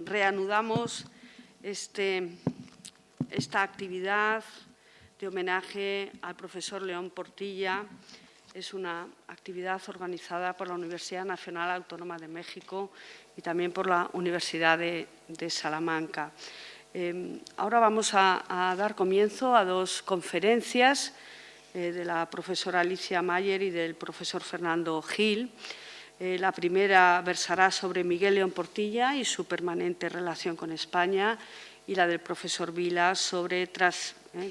reanudamos esta actividad de homenaje al profesor León Portilla. Es una actividad organizada por la Universidad Nacional Autónoma de México y también por la Universidad de Salamanca. Ahora vamos a dar comienzo a dos conferencias de la profesora Alicia Mayer y del profesor Fernando Gil. La primera versará sobre Miguel León Portilla y su permanente relación con España, y la del profesor Vila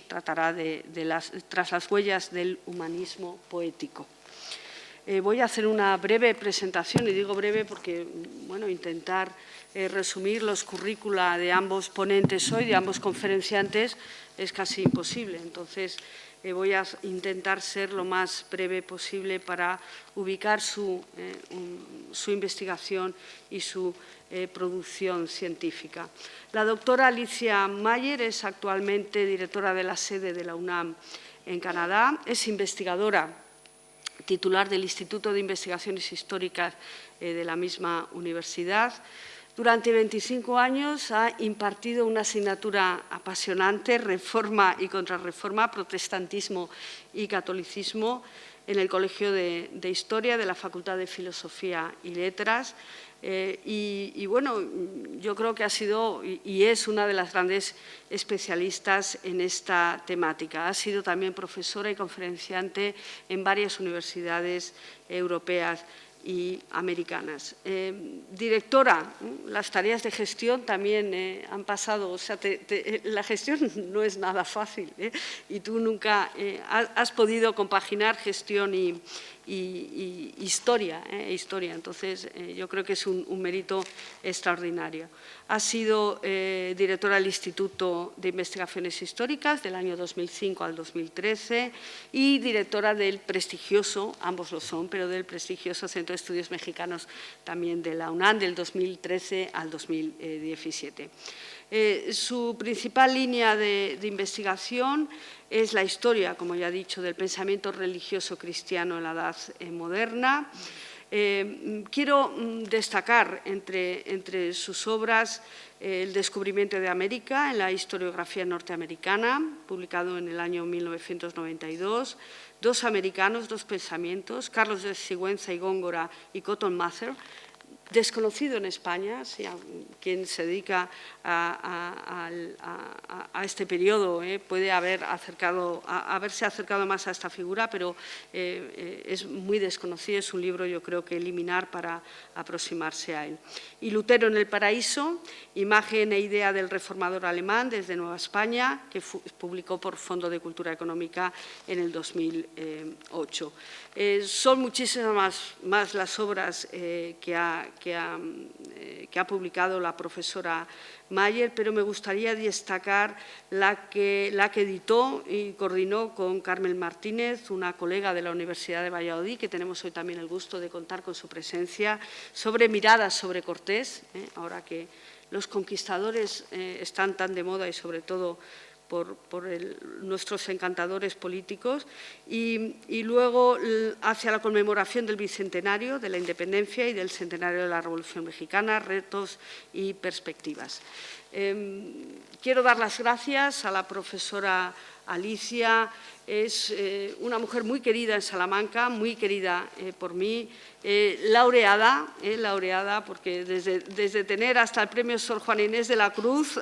tratará tras las huellas del humanismo poético. Voy a hacer una breve presentación, y digo breve porque intentar resumir los currícula de ambos ponentes hoy, de ambos conferenciantes, es casi imposible. Entonces, voy a intentar ser lo más breve posible para ubicar su investigación y su producción científica. La doctora Alicia Mayer es actualmente directora de la sede de la UNAM en Canadá, es investigadora titular del Instituto de Investigaciones Históricas de la misma universidad. Durante 25 años ha impartido una asignatura apasionante, Reforma y Contrarreforma, Protestantismo y Catolicismo, en el Colegio de Historia de la Facultad de Filosofía y Letras. Yo creo que ha sido y es una de las grandes especialistas en esta temática. Ha sido también profesora y conferenciante en varias universidades europeas y americanas. Directora, las tareas de gestión también han pasado, o sea, la gestión no es nada fácil, y tú nunca has podido compaginar gestión y historia. Entonces, yo creo que es un mérito extraordinario. Ha sido directora del Instituto de Investigaciones Históricas del año 2005 al 2013 y directora del prestigioso, ambos lo son, pero del prestigioso Centro de Estudios Mexicanos también de la UNAM del 2013 al 2017. Su principal línea de investigación es la historia, como ya he dicho, del pensamiento religioso cristiano en la Edad Moderna. Quiero destacar entre sus obras El descubrimiento de América en la historiografía norteamericana, publicado en el año 1992, Dos americanos, dos pensamientos, Carlos de Sigüenza y Góngora y Cotton Mather, desconocido en España. Quien se dedica a este periodo puede haberse acercado más a esta figura, pero es muy desconocido. Es un libro, yo creo, que eliminar para aproximarse a él. Y Lutero en el paraíso, imagen e idea del reformador alemán desde Nueva España, que publicó por Fondo de Cultura Económica en el 2008. Son muchísimas más las obras que ha publicado la profesora Mayer, pero me gustaría destacar la que editó y coordinó con Carmen Martínez, una colega de la Universidad de Valladolid, que tenemos hoy también el gusto de contar con su presencia, sobre Miradas sobre Cortés, ahora que los conquistadores están tan de moda y sobre todo por nuestros encantadores políticos, y luego hacia la conmemoración del bicentenario de la independencia y del centenario de la Revolución Mexicana, retos y perspectivas. Quiero dar las gracias a la profesora Alicia. Es una mujer muy querida en Salamanca, muy querida por mí, laureada porque desde tener hasta el premio Sor Juana Inés de la Cruz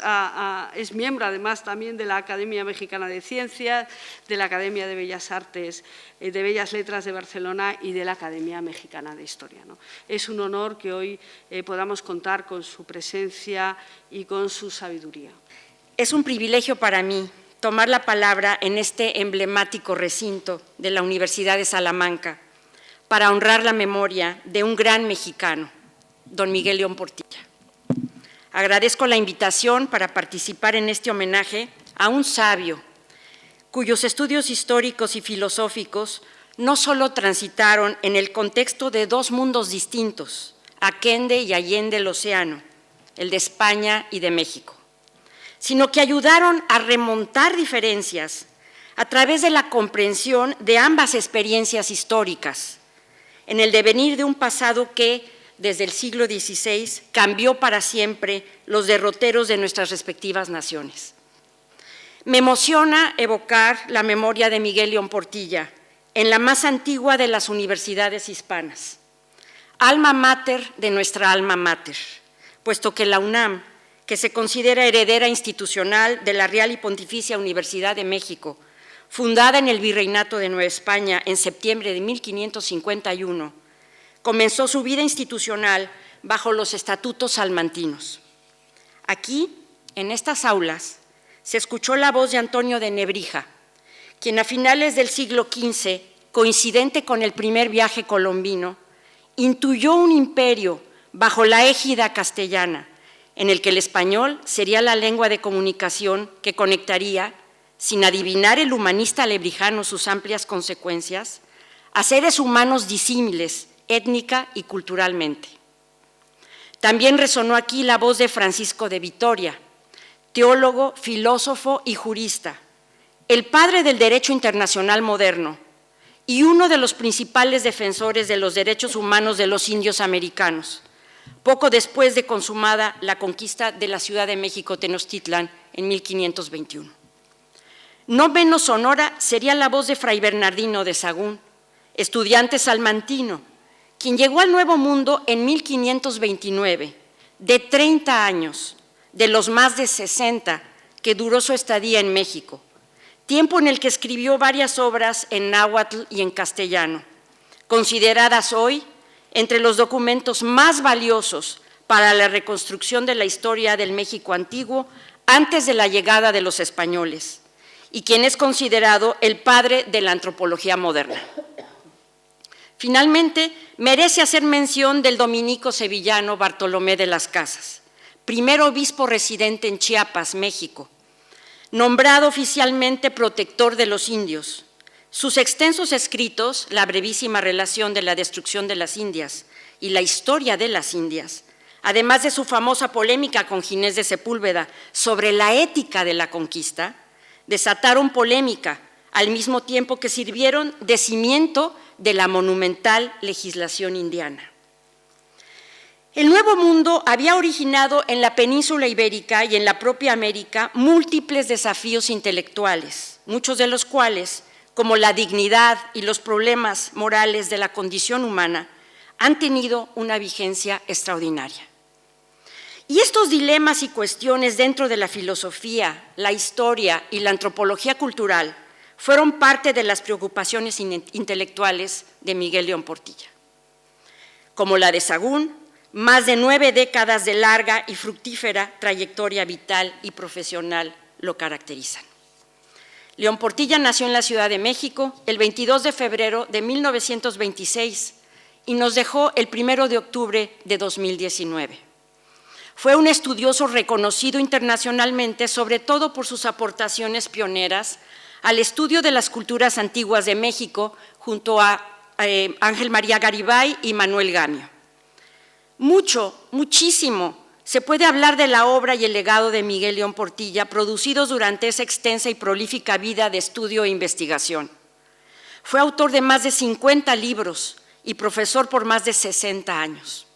es miembro además también de la Academia Mexicana de Ciencias, de la Academia de Bellas Artes, de Bellas Letras de Barcelona y de la Academia Mexicana de Historia. Es un honor que hoy podamos contar con su presencia y con su sabiduría. Es un privilegio para mí tomar la palabra en este emblemático recinto de la Universidad de Salamanca para honrar la memoria de un gran mexicano, don Miguel León Portilla. Agradezco la invitación para participar en este homenaje a un sabio cuyos estudios históricos y filosóficos no solo transitaron en el contexto de dos mundos distintos, aquende y allende el océano, el de España y de México, sino que ayudaron a remontar diferencias a través de la comprensión de ambas experiencias históricas, en el devenir de un pasado que, desde el siglo XVI, cambió para siempre los derroteros de nuestras respectivas naciones. Me emociona evocar la memoria de Miguel León Portilla en la más antigua de las universidades hispanas, alma mater de nuestra alma mater, puesto que la UNAM, que se considera heredera institucional de la Real y Pontificia Universidad de México, fundada en el Virreinato de Nueva España en septiembre de 1551, comenzó su vida institucional bajo los estatutos salmantinos. Aquí, en estas aulas, se escuchó la voz de Antonio de Nebrija, quien a finales del siglo XV, coincidente con el primer viaje colombino, intuyó un imperio bajo la égida castellana, en el que el español sería la lengua de comunicación que conectaría, sin adivinar el humanista lebrijano sus amplias consecuencias, a seres humanos disímiles, étnica y culturalmente. También resonó aquí la voz de Francisco de Vitoria, teólogo, filósofo y jurista, el padre del derecho internacional moderno y uno de los principales defensores de los derechos humanos de los indios americanos, poco después de consumada la conquista de la Ciudad de México Tenochtitlan en 1521. No menos sonora sería la voz de Fray Bernardino de Sahagún, estudiante salmantino, quien llegó al Nuevo Mundo en 1529, de 30 años, de los más de 60 que duró su estadía en México, tiempo en el que escribió varias obras en náhuatl y en castellano, consideradas hoy entre los documentos más valiosos para la reconstrucción de la historia del México antiguo antes de la llegada de los españoles, y quien es considerado el padre de la antropología moderna. Finalmente, merece hacer mención del dominico sevillano Bartolomé de las Casas, primer obispo residente en Chiapas, México, nombrado oficialmente protector de los indios. Sus extensos escritos, La brevísima relación de la destrucción de las Indias y La historia de las Indias, además de su famosa polémica con Ginés de Sepúlveda sobre la ética de la conquista, desataron polémica al mismo tiempo que sirvieron de cimiento de la monumental legislación indiana. El Nuevo Mundo había originado en la península ibérica y en la propia América múltiples desafíos intelectuales, muchos de los cuales, como la dignidad y los problemas morales de la condición humana, han tenido una vigencia extraordinaria. Y estos dilemas y cuestiones dentro de la filosofía, la historia y la antropología cultural fueron parte de las preocupaciones intelectuales de Miguel León Portilla. Como la de Sahagún, más de 9 décadas de larga y fructífera trayectoria vital y profesional lo caracterizan. León Portilla nació en la Ciudad de México el 22 de febrero de 1926 y nos dejó el 1 de octubre de 2019. Fue un estudioso reconocido internacionalmente, sobre todo por sus aportaciones pioneras al estudio de las culturas antiguas de México junto a Ángel María Garibay y Manuel Gamio. Muchísimo se puede hablar de la obra y el legado de Miguel León Portilla producidos durante esa extensa y prolífica vida de estudio e investigación. Fue autor de más de 50 libros y profesor por más de 60 años.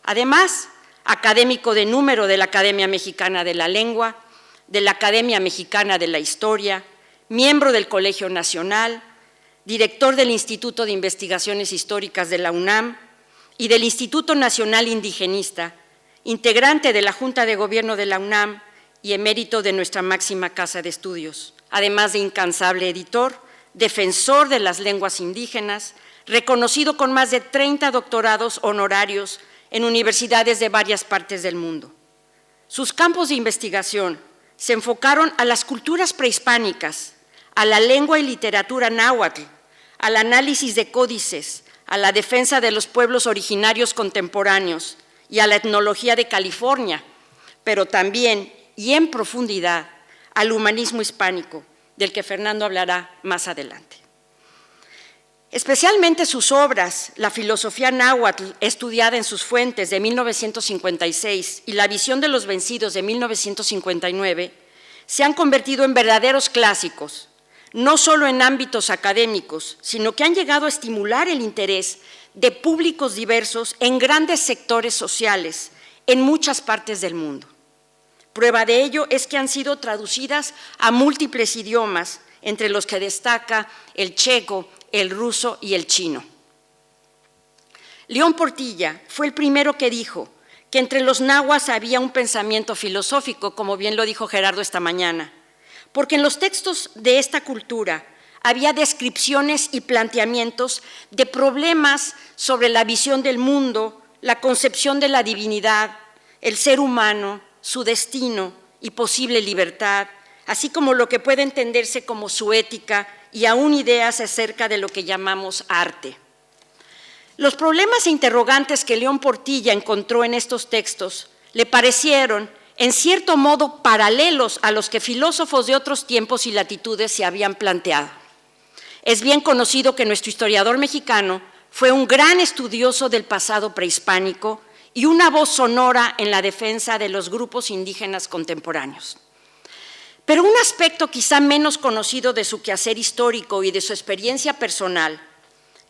Además, académico de número de la Academia Mexicana de la Lengua, de la Academia Mexicana de la Historia, miembro del Colegio Nacional, director del Instituto de Investigaciones Históricas de la UNAM y del Instituto Nacional Indigenista, integrante de la Junta de Gobierno de la UNAM y emérito de nuestra máxima casa de estudios, además de incansable editor, defensor de las lenguas indígenas, reconocido con más de 30 doctorados honorarios en universidades de varias partes del mundo. Sus campos de investigación se enfocaron a las culturas prehispánicas, a la lengua y literatura náhuatl, al análisis de códices, a la defensa de los pueblos originarios contemporáneos y a la etnología de California, pero también y en profundidad al humanismo hispánico, del que Fernando hablará más adelante. Especialmente sus obras, la filosofía náhuatl estudiada en sus fuentes de 1956 y la visión de los vencidos de 1959, se han convertido en verdaderos clásicos, no solo en ámbitos académicos, sino que han llegado a estimular el interés de públicos diversos en grandes sectores sociales en muchas partes del mundo. Prueba de ello es que han sido traducidas a múltiples idiomas, entre los que destaca el checo, el ruso y el chino. León Portilla fue el primero que dijo que entre los nahuas había un pensamiento filosófico, como bien lo dijo Gerardo esta mañana, porque en los textos de esta cultura había descripciones y planteamientos de problemas sobre la visión del mundo, la concepción de la divinidad, el ser humano, su destino y posible libertad, así como lo que puede entenderse como su ética y aún ideas acerca de lo que llamamos arte. Los problemas e interrogantes que León Portilla encontró en estos textos le parecieron, en cierto modo, paralelos a los que filósofos de otros tiempos y latitudes se habían planteado. Es bien conocido que nuestro historiador mexicano fue un gran estudioso del pasado prehispánico y una voz sonora en la defensa de los grupos indígenas contemporáneos. Pero un aspecto quizá menos conocido de su quehacer histórico y de su experiencia personal,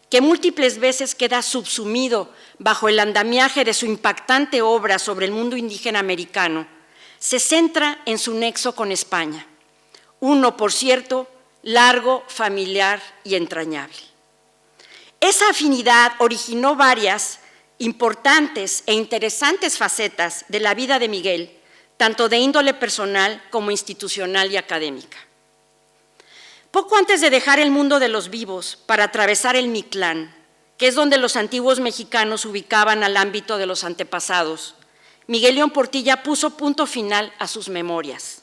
que múltiples veces queda subsumido bajo el andamiaje de su impactante obra sobre el mundo indígena americano, se centra en su nexo con España, uno, por cierto, largo, familiar y entrañable. Esa afinidad originó varias importantes e interesantes facetas de la vida de Miguel, tanto de índole personal como institucional y académica. Poco antes de dejar el mundo de los vivos para atravesar el Mictlán, que es donde los antiguos mexicanos ubicaban al ámbito de los antepasados, Miguel León Portilla puso punto final a sus memorias.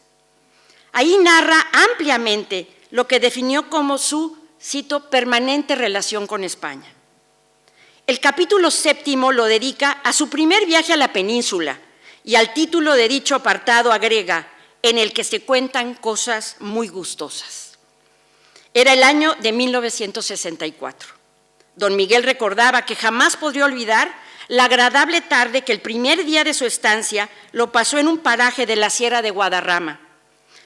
Ahí narra ampliamente lo que definió como su, cito, permanente relación con España. El capítulo 7 lo dedica a su primer viaje a la península y al título de dicho apartado agrega, en el que se cuentan cosas muy gustosas. Era el año de 1964. Don Miguel recordaba que jamás podría olvidar la agradable tarde que el primer día de su estancia lo pasó en un paraje de la Sierra de Guadarrama.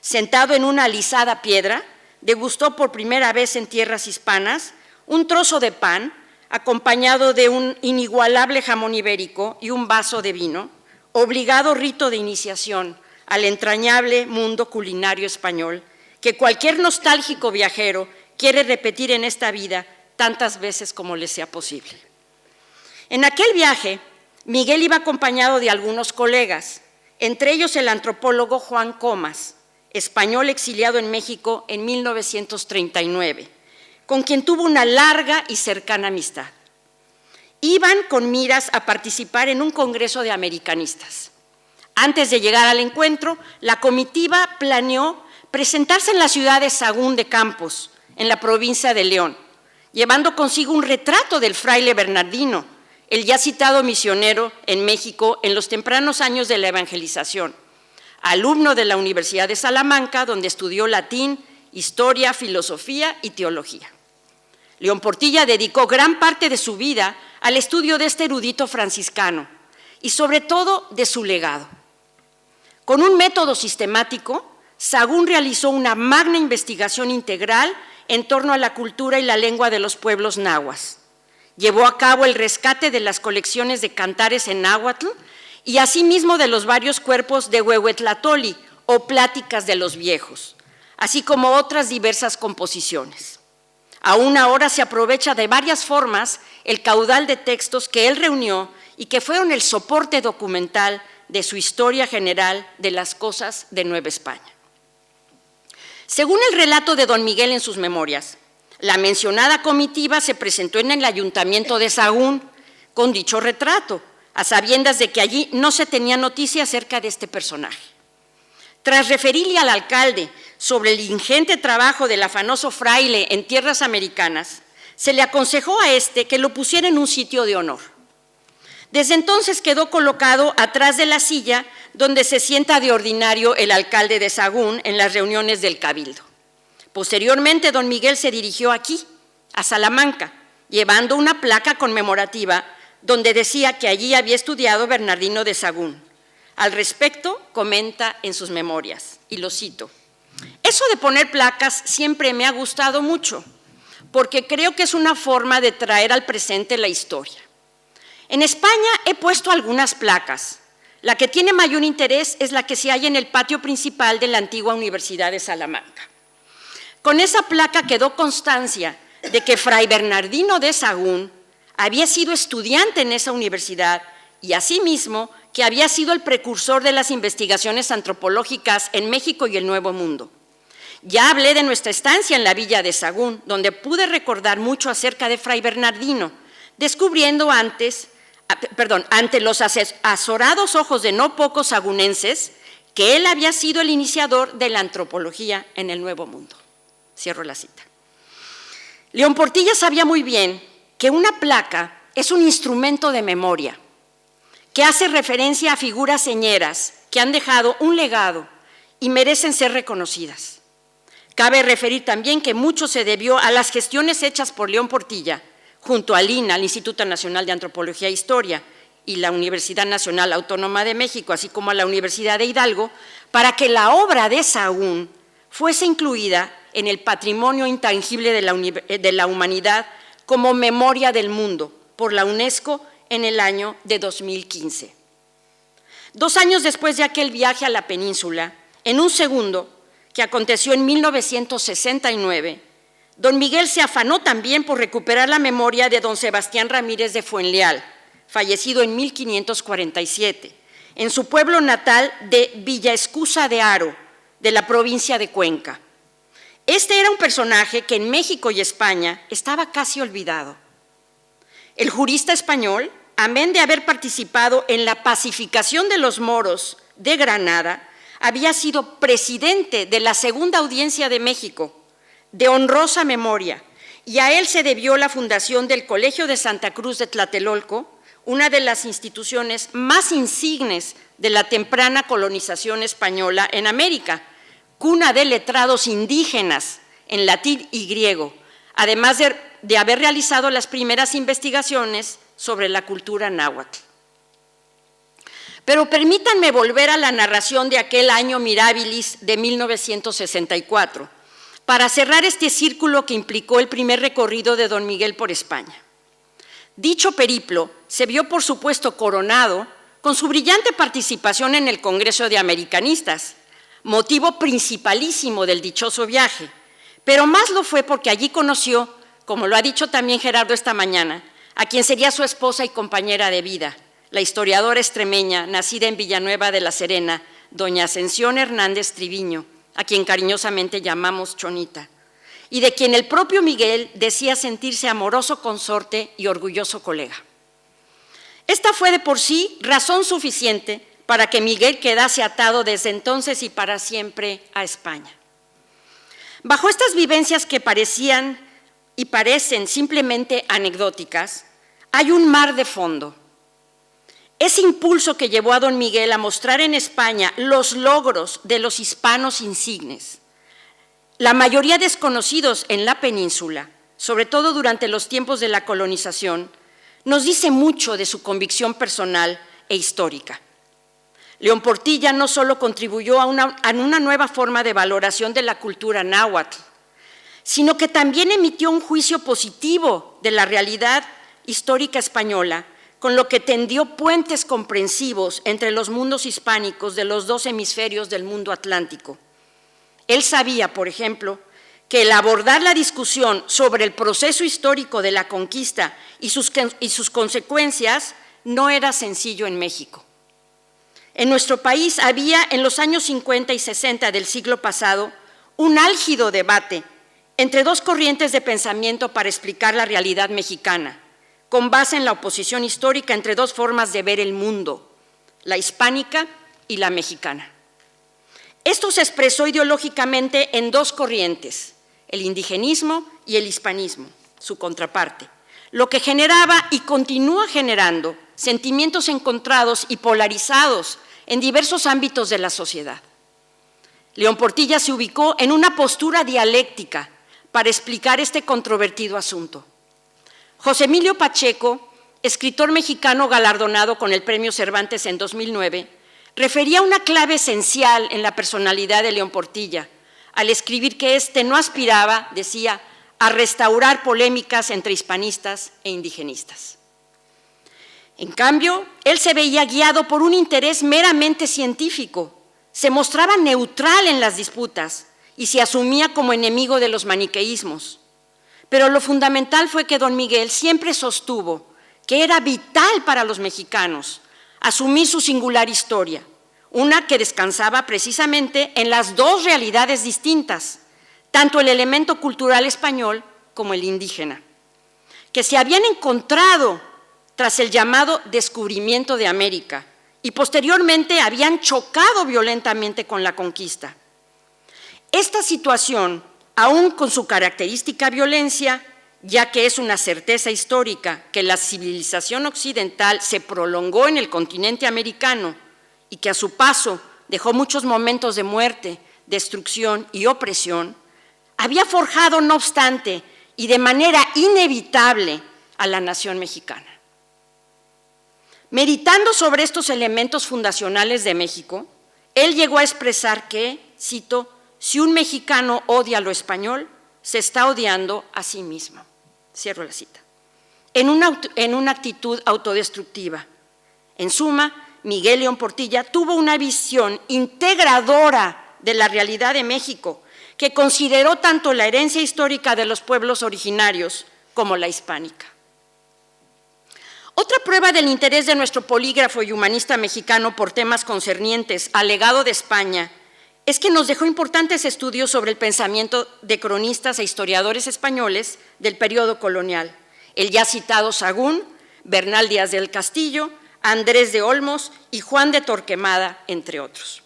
Sentado en una alisada piedra, degustó por primera vez en tierras hispanas un trozo de pan acompañado de un inigualable jamón ibérico y un vaso de vino, obligado rito de iniciación al entrañable mundo culinario español que cualquier nostálgico viajero quiere repetir en esta vida tantas veces como le sea posible. En aquel viaje, Miguel iba acompañado de algunos colegas, entre ellos el antropólogo Juan Comas, español exiliado en México en 1939, con quien tuvo una larga y cercana amistad. Iban con miras a participar en un congreso de americanistas. Antes de llegar al encuentro, la comitiva planeó presentarse en la ciudad de Sahagún de Campos, en la provincia de León, llevando consigo un retrato del fraile Bernardino, el ya citado misionero en México en los tempranos años de la evangelización, alumno de la Universidad de Salamanca, donde estudió latín, historia, filosofía y teología. León Portilla dedicó gran parte de su vida al estudio de este erudito franciscano y sobre todo de su legado. Con un método sistemático, Sahagún realizó una magna investigación integral en torno a la cultura y la lengua de los pueblos nahuas. Llevó a cabo el rescate de las colecciones de cantares en náhuatl y asimismo de los varios cuerpos de Huehuetlatoli o pláticas de los viejos, así como otras diversas composiciones. Aún ahora se aprovecha de varias formas el caudal de textos que él reunió y que fueron el soporte documental de su historia general de las cosas de Nueva España. Según el relato de don Miguel en sus memorias, la mencionada comitiva se presentó en el ayuntamiento de Sahagún con dicho retrato, a sabiendas de que allí no se tenía noticia acerca de este personaje. Tras referirle al alcalde sobre el ingente trabajo del afanoso fraile en tierras americanas, se le aconsejó a este que lo pusiera en un sitio de honor. Desde entonces quedó colocado atrás de la silla donde se sienta de ordinario el alcalde de Sahagún en las reuniones del cabildo. Posteriormente, don Miguel se dirigió aquí, a Salamanca, llevando una placa conmemorativa donde decía que allí había estudiado Bernardino de Sahagún. Al respecto, comenta en sus memorias, y lo cito: «Eso de poner placas siempre me ha gustado mucho, porque creo que es una forma de traer al presente la historia. En España he puesto algunas placas. La que tiene mayor interés es la que se halla en el patio principal de la antigua Universidad de Salamanca. Con esa placa quedó constancia de que Fray Bernardino de Sahagún había sido estudiante en esa universidad y asimismo que había sido el precursor de las investigaciones antropológicas en México y el Nuevo Mundo. Ya hablé de nuestra estancia en la villa de Sahagún, donde pude recordar mucho acerca de Fray Bernardino, descubriendo ante los azorados ojos de no pocos sagunenses que él había sido el iniciador de la antropología en el Nuevo Mundo. Cierro la cita. León Portilla sabía muy bien que una placa es un instrumento de memoria que hace referencia a figuras señeras que han dejado un legado y merecen ser reconocidas. Cabe referir también que mucho se debió a las gestiones hechas por León Portilla junto al INA, al Instituto Nacional de Antropología e Historia, y la Universidad Nacional Autónoma de México, así como a la Universidad de Hidalgo, para que la obra de Sahagún fuese incluida en el patrimonio intangible de la humanidad como memoria del mundo por la UNESCO en el año de 2015. 2 años después de aquel viaje a la península, en un segundo, que aconteció en 1969, don Miguel se afanó también por recuperar la memoria de don Sebastián Ramírez de Fuenleal, fallecido en 1547, en su pueblo natal de Villaescusa de Haro, de la provincia de Cuenca. Este era un personaje que en México y España estaba casi olvidado. El jurista español, amén de haber participado en la pacificación de los moros de Granada, había sido presidente de la Segunda Audiencia de México, de honrosa memoria, y a él se debió la fundación del Colegio de Santa Cruz de Tlatelolco, una de las instituciones más insignes de la temprana colonización española en América, cuna de letrados indígenas en latín y griego, además de haber realizado las primeras investigaciones sobre la cultura náhuatl. Pero permítanme volver a la narración de aquel año mirabilis de 1964, para cerrar este círculo que implicó el primer recorrido de don Miguel por España. Dicho periplo se vio, por supuesto, coronado con su brillante participación en el Congreso de Americanistas, motivo principalísimo del dichoso viaje, pero más lo fue porque allí conoció, como lo ha dicho también Gerardo esta mañana, a quien sería su esposa y compañera de vida, la historiadora extremeña, nacida en Villanueva de la Serena, doña Ascensión Hernández Triviño, a quien cariñosamente llamamos Chonita, y de quien el propio Miguel decía sentirse amoroso consorte y orgulloso colega. Esta fue de por sí razón suficiente para que Miguel quedase atado desde entonces y para siempre a España. Bajo estas vivencias que parecían y parecen simplemente anecdóticas, hay un mar de fondo. Ese impulso que llevó a don Miguel a mostrar en España los logros de los hispanos insignes, la mayoría desconocidos en la península, sobre todo durante los tiempos de la colonización, nos dice mucho de su convicción personal e histórica. León Portilla no solo contribuyó a una nueva forma de valoración de la cultura náhuatl, sino que también emitió un juicio positivo de la realidad histórica española, con lo que tendió puentes comprensivos entre los mundos hispánicos de los 2 hemisferios del mundo atlántico. Él sabía, por ejemplo, que el abordar la discusión sobre el proceso histórico de la conquista y sus consecuencias no era sencillo en México. En nuestro país había en los años 50 y 60 del siglo pasado un álgido debate entre 2 corrientes de pensamiento para explicar la realidad mexicana, con base en la oposición histórica entre 2 formas de ver el mundo, la hispánica y la mexicana. Esto se expresó ideológicamente en 2 corrientes, el indigenismo y el hispanismo, su contraparte, lo que generaba y continúa generando sentimientos encontrados y polarizados en diversos ámbitos de la sociedad. León Portilla se ubicó en una postura dialéctica para explicar este controvertido asunto. José Emilio Pacheco, escritor mexicano galardonado con el Premio Cervantes en 2009, refería una clave esencial en la personalidad de León Portilla, al escribir que éste no aspiraba, decía, a restaurar polémicas entre hispanistas e indigenistas. En cambio, él se veía guiado por un interés meramente científico, se mostraba neutral en las disputas y se asumía como enemigo de los maniqueísmos. Pero lo fundamental fue que don Miguel siempre sostuvo que era vital para los mexicanos asumir su singular historia, una que descansaba precisamente en las dos realidades distintas, tanto el elemento cultural español como el indígena, que se habían encontrado tras el llamado descubrimiento de América y posteriormente habían chocado violentamente con la conquista. Esta situación, aún con su característica violencia, ya que es una certeza histórica que la civilización occidental se prolongó en el continente americano y que a su paso dejó muchos momentos de muerte, destrucción y opresión, había forjado, no obstante, y de manera inevitable a la nación mexicana. Meditando sobre estos elementos fundacionales de México, él llegó a expresar que, cito, si un mexicano odia lo español, se está odiando a sí mismo. Cierro la cita. En una actitud autodestructiva. En suma, Miguel León Portilla tuvo una visión integradora de la realidad de México, que consideró tanto la herencia histórica de los pueblos originarios como la hispánica. Otra prueba del interés de nuestro polígrafo y humanista mexicano por temas concernientes al legado de España es que nos dejó importantes estudios sobre el pensamiento de cronistas e historiadores españoles del periodo colonial, el ya citado Sahagún, Bernal Díaz del Castillo, Andrés de Olmos y Juan de Torquemada, entre otros.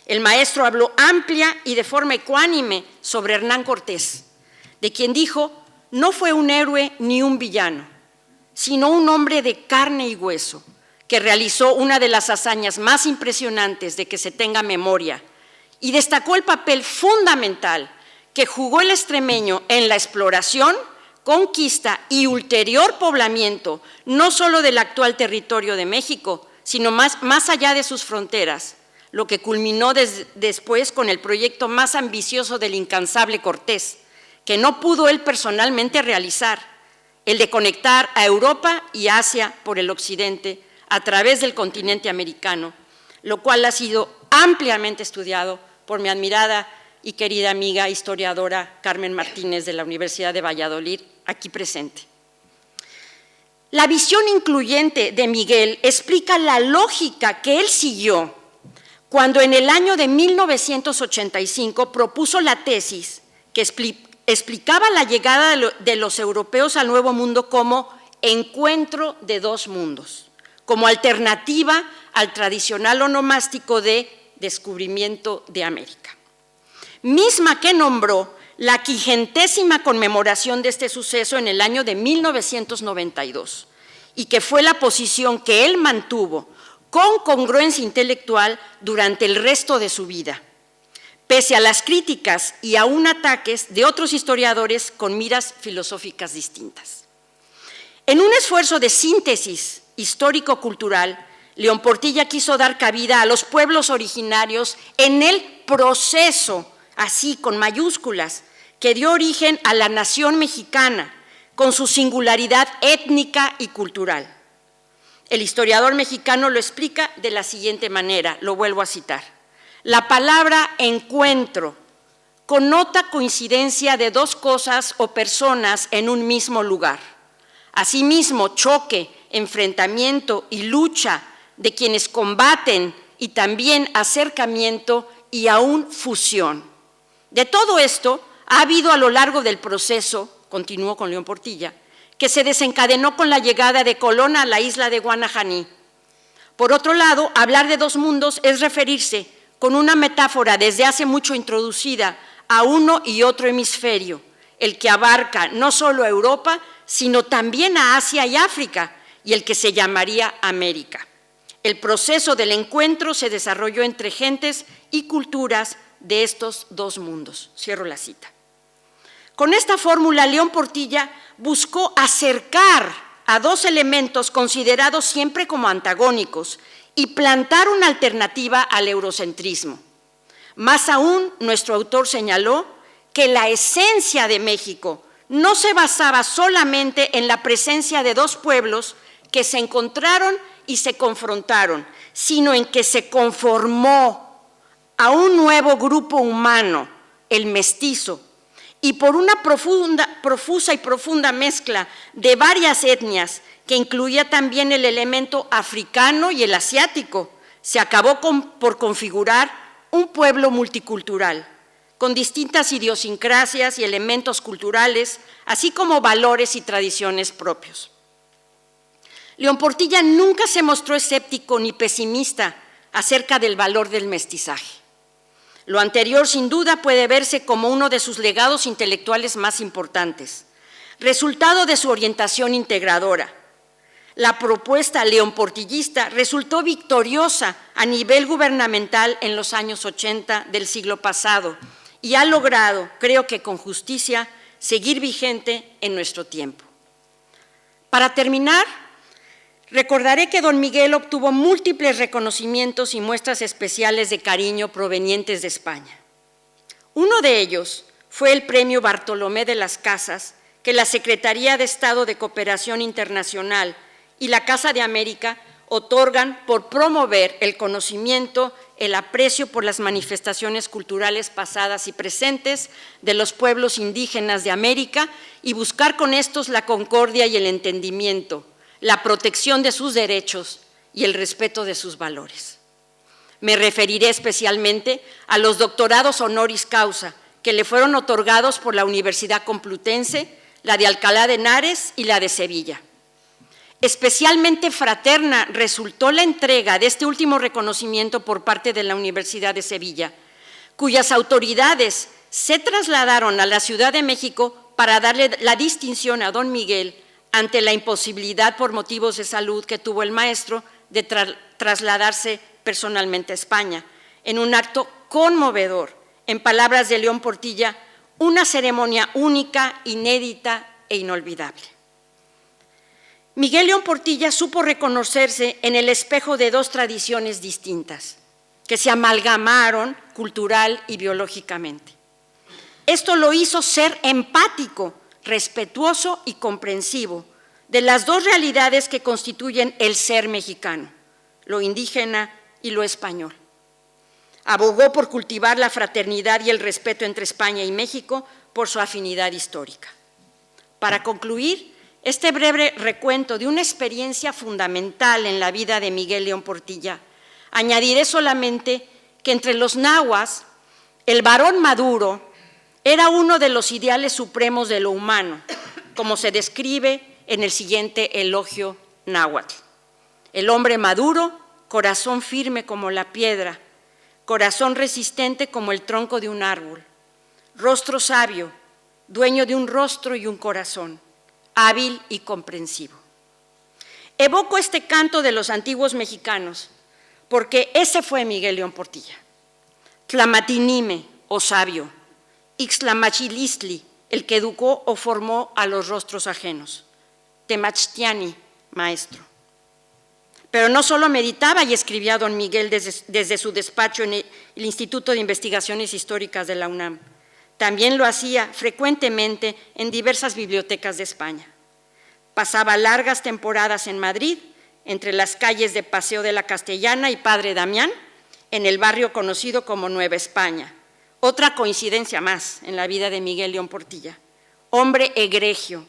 El maestro habló amplia y de forma ecuánime sobre Hernán Cortés, de quien dijo, no fue un héroe ni un villano, sino un hombre de carne y hueso, que realizó una de las hazañas más impresionantes de que se tenga memoria, y destacó el papel fundamental que jugó el extremeño en la exploración, conquista y ulterior poblamiento, no solo del actual territorio de México, sino más allá de sus fronteras, lo que culminó después con el proyecto más ambicioso del incansable Cortés, que no pudo él personalmente realizar, el de conectar a Europa y Asia por el occidente a través del continente americano, lo cual ha sido ampliamente estudiado por mi admirada y querida amiga historiadora Carmen Martínez de la Universidad de Valladolid, aquí presente. La visión incluyente de Miguel explica la lógica que él siguió cuando en el año de 1985 propuso la tesis que explicaba la llegada de los europeos al Nuevo Mundo como encuentro de dos mundos, como alternativa al tradicional onomástico de descubrimiento de América. Misma que nombró la 500ª conmemoración de este suceso en el año de 1992 y que fue la posición que él mantuvo con congruencia intelectual durante el resto de su vida, pese a las críticas y aún ataques de otros historiadores con miras filosóficas distintas. En un esfuerzo de síntesis histórico-cultural, León Portilla quiso dar cabida a los pueblos originarios en el proceso, así con mayúsculas, que dio origen a la nación mexicana, con su singularidad étnica y cultural. El historiador mexicano lo explica de la siguiente manera, lo vuelvo a citar. La palabra encuentro connota coincidencia de dos cosas o personas en un mismo lugar. Asimismo, choque, enfrentamiento y lucha de quienes combaten y también acercamiento y aún fusión. De todo esto ha habido a lo largo del proceso, continuó con León Portilla, que se desencadenó con la llegada de Colón a la isla de Guanajaní. Por otro lado, hablar de dos mundos es referirse con una metáfora desde hace mucho introducida a uno y otro hemisferio, el que abarca no solo a Europa, sino también a Asia y África, y el que se llamaría América. El proceso del encuentro se desarrolló entre gentes y culturas de estos dos mundos. Cierro la cita. Con esta fórmula, León Portilla buscó acercar a dos elementos considerados siempre como antagónicos y plantar una alternativa al eurocentrismo. Más aún, nuestro autor señaló que la esencia de México no se basaba solamente en la presencia de dos pueblos que se encontraron y se confrontaron, sino en que se conformó a un nuevo grupo humano, el mestizo, y por una profusa y profunda mezcla de varias etnias, que incluía también el elemento africano y el asiático, se acabó por configurar un pueblo multicultural, con distintas idiosincrasias y elementos culturales, así como valores y tradiciones propios. León Portilla nunca se mostró escéptico ni pesimista acerca del valor del mestizaje. Lo anterior, sin duda, puede verse como uno de sus legados intelectuales más importantes, resultado de su orientación integradora. La propuesta leonportillista resultó victoriosa a nivel gubernamental en los años 80 del siglo pasado y ha logrado, creo que con justicia, seguir vigente en nuestro tiempo. Para terminar, recordaré que don Miguel obtuvo múltiples reconocimientos y muestras especiales de cariño provenientes de España. Uno de ellos fue el Premio Bartolomé de las Casas, que la Secretaría de Estado de Cooperación Internacional y la Casa de América otorgan por promover el conocimiento, el aprecio por las manifestaciones culturales pasadas y presentes de los pueblos indígenas de América y buscar con estos la concordia y el entendimiento, la protección de sus derechos y el respeto de sus valores. Me referiré especialmente a los doctorados honoris causa que le fueron otorgados por la Universidad Complutense, la de Alcalá de Henares y la de Sevilla. Especialmente fraterna resultó la entrega de este último reconocimiento por parte de la Universidad de Sevilla, cuyas autoridades se trasladaron a la Ciudad de México para darle la distinción a don Miguel ante la imposibilidad por motivos de salud que tuvo el maestro de trasladarse personalmente a España, en un acto conmovedor, en palabras de León Portilla, una ceremonia única, inédita e inolvidable. Miguel León Portilla supo reconocerse en el espejo de dos tradiciones distintas, que se amalgamaron cultural y biológicamente. Esto lo hizo ser empático, respetuoso y comprensivo de las dos realidades que constituyen el ser mexicano, lo indígena y lo español. Abogó por cultivar la fraternidad y el respeto entre España y México por su afinidad histórica. Para concluir, este breve recuento de una experiencia fundamental en la vida de Miguel León Portilla, añadiré solamente que entre los nahuas, el varón maduro era uno de los ideales supremos de lo humano, como se describe en el siguiente elogio náhuatl. El hombre maduro, corazón firme como la piedra, corazón resistente como el tronco de un árbol, rostro sabio, dueño de un rostro y un corazón, hábil y comprensivo. Evoco este canto de los antiguos mexicanos, porque ese fue Miguel León Portilla. Tlamatinime, o sabio, Ixtlamachilistli, el que educó o formó a los rostros ajenos, Temachtiani, maestro. Pero no solo meditaba y escribía don Miguel desde su despacho en el Instituto de Investigaciones Históricas de la UNAM, también lo hacía frecuentemente en diversas bibliotecas de España. Pasaba largas temporadas en Madrid, entre las calles de Paseo de la Castellana y Padre Damián, en el barrio conocido como Nueva España. Otra coincidencia más en la vida de Miguel León Portilla, hombre egregio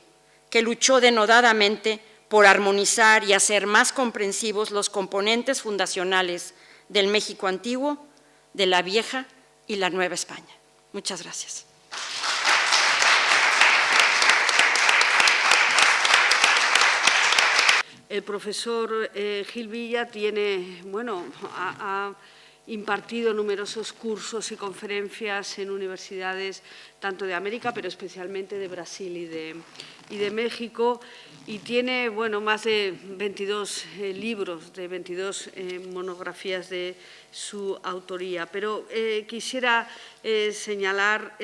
que luchó denodadamente por armonizar y hacer más comprensivos los componentes fundacionales del México antiguo, de la vieja y la Nueva España. Muchas gracias. El profesor Gil Villa tiene, ha impartido numerosos cursos y conferencias en universidades tanto de América, pero especialmente de Brasil y de México, y tiene más de 22 libros, de 22 monografías de su autoría. Pero quisiera señalar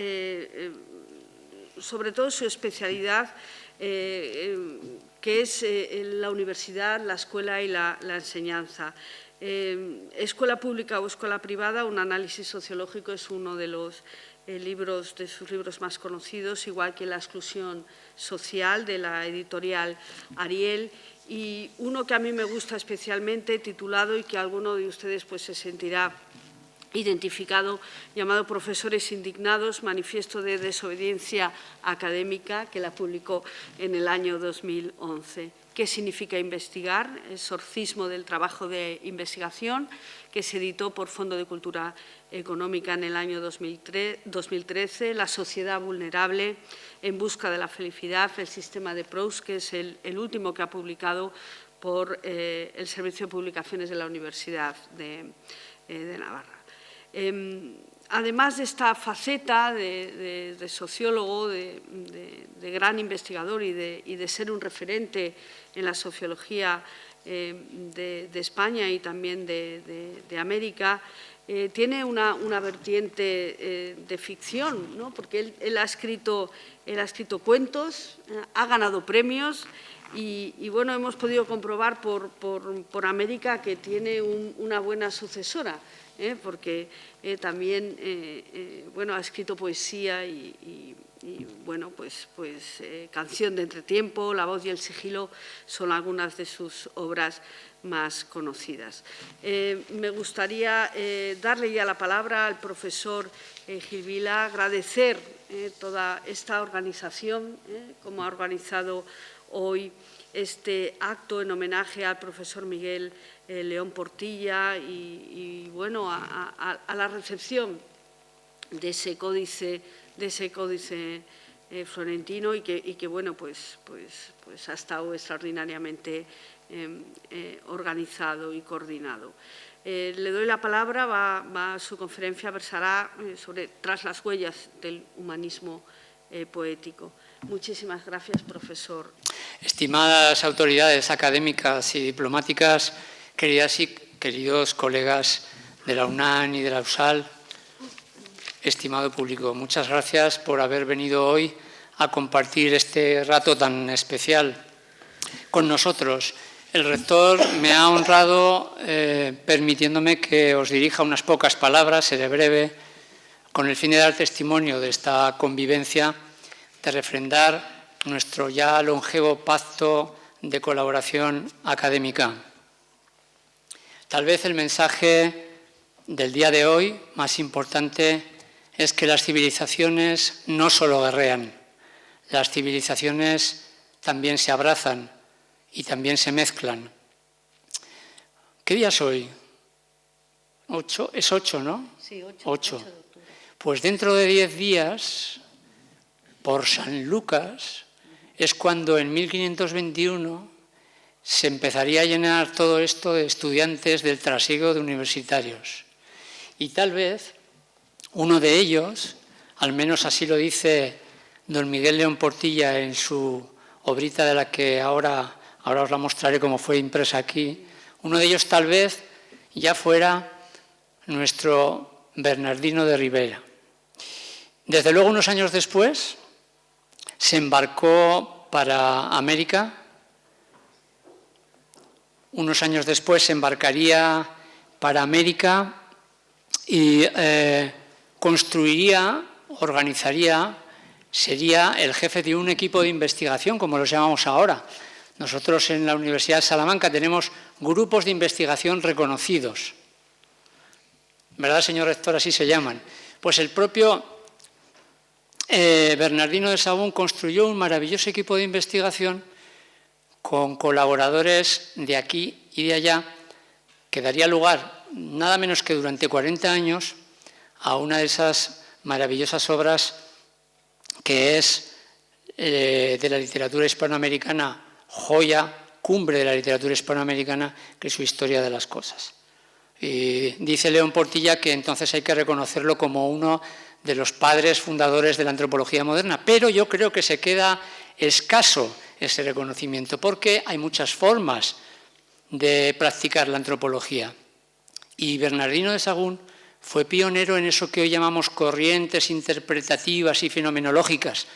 sobre todo su especialidad, que es la universidad, la escuela y la enseñanza. Escuela pública o escuela privada, un análisis sociológico es uno de los sus libros más conocidos, igual que La exclusión social, de la editorial Ariel, y uno que a mí me gusta especialmente, titulado, y que alguno de ustedes pues se sentirá identificado, llamado Profesores indignados, manifiesto de desobediencia académica, que la publicó en el año 2011. ¿Qué significa investigar? Exorcismo del trabajo de investigación, que se editó por Fondo de Cultura Económica en el año 2013. La sociedad vulnerable, en busca de la felicidad, el sistema de Proust, que es el último que ha publicado por el Servicio de Publicaciones de la Universidad de Navarra. Además de esta faceta de sociólogo, de gran investigador y de ser un referente en la sociología de España y también de América, tiene una vertiente de ficción, ¿no? Porque él ha escrito cuentos, ha ganado premios y bueno, hemos podido comprobar por América que tiene una buena sucesora. Porque también bueno, ha escrito poesía y bueno, pues Canción de entretiempo, La voz y el sigilo son algunas de sus obras más conocidas. Me gustaría darle ya la palabra al profesor Gil Vila, agradecer toda esta organización, como ha organizado hoy este acto en homenaje al profesor Miguel León Portilla y bueno, a la recepción de ese códice florentino y que bueno, pues ha estado extraordinariamente organizado y coordinado. Le doy la palabra, su conferencia versará sobre Tras las huellas del humanismo poético. Muchísimas gracias, profesor. Estimadas autoridades académicas y diplomáticas, queridas y queridos colegas de la UNAM y de la USAL, estimado público, muchas gracias por haber venido hoy a compartir este rato tan especial con nosotros. El rector me ha honrado permitiéndome que os dirija unas pocas palabras, seré breve, con el fin de dar testimonio de esta convivencia, de refrendar nuestro ya longevo pacto de colaboración académica. Tal vez el mensaje del día de hoy más importante es que las civilizaciones no solo guerrean, las civilizaciones también se abrazan y también se mezclan. ¿Qué día es hoy? 8, es 8, ¿no? Sí, 8. 8 de octubre. Pues dentro de 10 días, por San Lucas, es cuando en 1521 se empezaría a llenar todo esto de estudiantes del trasiego de universitarios. Y tal vez uno de ellos, al menos así lo dice don Miguel León Portilla en su obrita de la que ahora os la mostraré como fue impresa aquí, uno de ellos tal vez ya fuera nuestro Bernardino de Rivera. Desde luego, unos años después, se embarcó para América. Unos años después se embarcaría para América y construiría, organizaría, sería el jefe de un equipo de investigación, como los llamamos ahora. Nosotros en la Universidad de Salamanca tenemos grupos de investigación reconocidos. ¿Verdad, señor rector? Así se llaman. Pues el propio Bernardino de Sahagún construyó un maravilloso equipo de investigación con colaboradores de aquí y de allá, que daría lugar, nada menos que durante 40 años, a una de esas maravillosas obras que es de la literatura hispanoamericana, joya, cumbre de la literatura hispanoamericana, que es su Historia de las cosas. Y dice León Portilla que entonces hay que reconocerlo como uno de los padres fundadores de la antropología moderna, pero yo creo que se queda escaso ese reconocimiento, porque hay muchas formas de practicar la antropología. Y Bernardino de Sahagún fue pionero en eso que hoy llamamos corrientes interpretativas y fenomenológicas,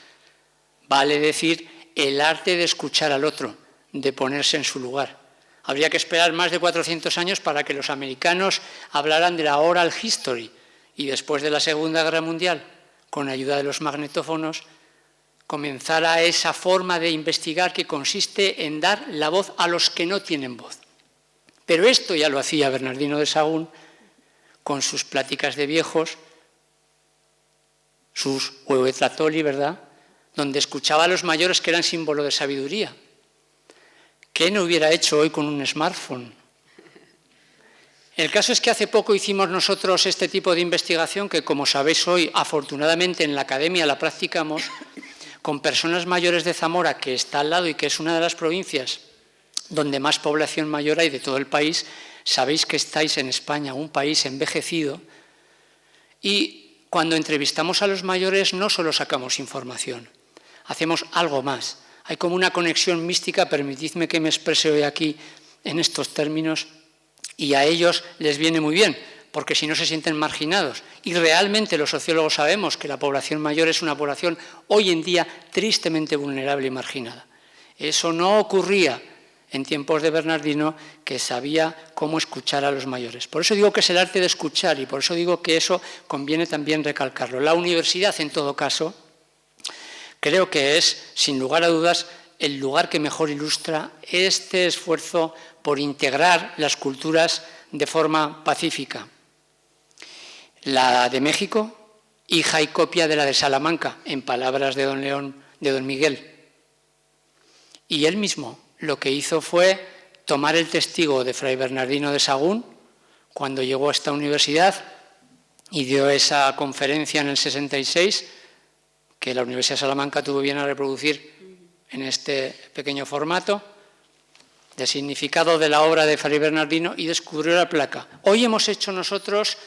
vale decir, el arte de escuchar al otro, de ponerse en su lugar. Habría que esperar más de 400 años para que los americanos hablaran de la oral history y después de la Segunda Guerra Mundial, con ayuda de los magnetófonos, comenzara esa forma de investigar que consiste en dar la voz a los que no tienen voz. Pero esto ya lo hacía Bernardino de Sahagún con sus pláticas de viejos, sus Huehuetlactoli, ¿verdad?, donde escuchaba a los mayores que eran símbolo de sabiduría. ¿Qué no hubiera hecho hoy con un smartphone? El caso es que hace poco hicimos nosotros este tipo de investigación que, como sabéis hoy, afortunadamente en la academia la practicamos con personas mayores de Zamora, que está al lado y que es una de las provincias donde más población mayor hay de todo el país. Sabéis que estáis en España, un país envejecido, y cuando entrevistamos a los mayores no solo sacamos información, hacemos algo más. Hay como una conexión mística, permitidme que me exprese hoy aquí en estos términos, y a ellos les viene muy bien, porque si no se sienten marginados. Y realmente los sociólogos sabemos que la población mayor es una población hoy en día tristemente vulnerable y marginada. Eso no ocurría en tiempos de Bernardino, que sabía cómo escuchar a los mayores. Por eso digo que es el arte de escuchar y por eso digo que eso conviene también recalcarlo. La universidad, en todo caso, creo que es, sin lugar a dudas, el lugar que mejor ilustra este esfuerzo por integrar las culturas de forma pacífica. La de México, hija y copia de la de Salamanca, en palabras de don Miguel. Y él mismo lo que hizo fue tomar el testigo de Fray Bernardino de Sahagún cuando llegó a esta universidad y dio esa conferencia en el 66, que la Universidad de Salamanca tuvo bien a reproducir en este pequeño formato, de significado de la obra de Fray Bernardino, y descubrió la placa. Hoy hemos hecho nosotros,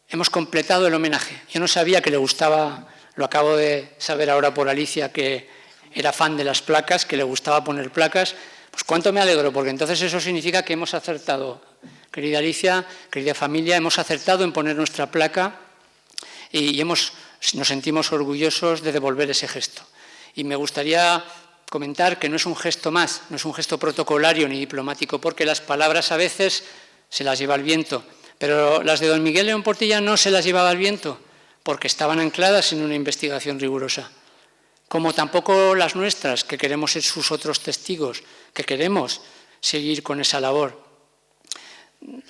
hemos completado el homenaje. Yo no sabía que le gustaba, lo acabo de saber ahora por Alicia, que era fan de las placas, que le gustaba poner placas. Pues cuánto me alegro, porque entonces eso significa que hemos acertado. Querida Alicia, querida familia, hemos acertado en poner nuestra placa y nos sentimos orgullosos de devolver ese gesto. Y me gustaría comentar que no es un gesto más, no es un gesto protocolario ni diplomático, porque las palabras a veces se las lleva el viento, pero las de don Miguel León Portilla no se las llevaba el viento, porque estaban ancladas en una investigación rigurosa. Como tampoco las nuestras, que queremos ser sus otros testigos, que queremos seguir con esa labor.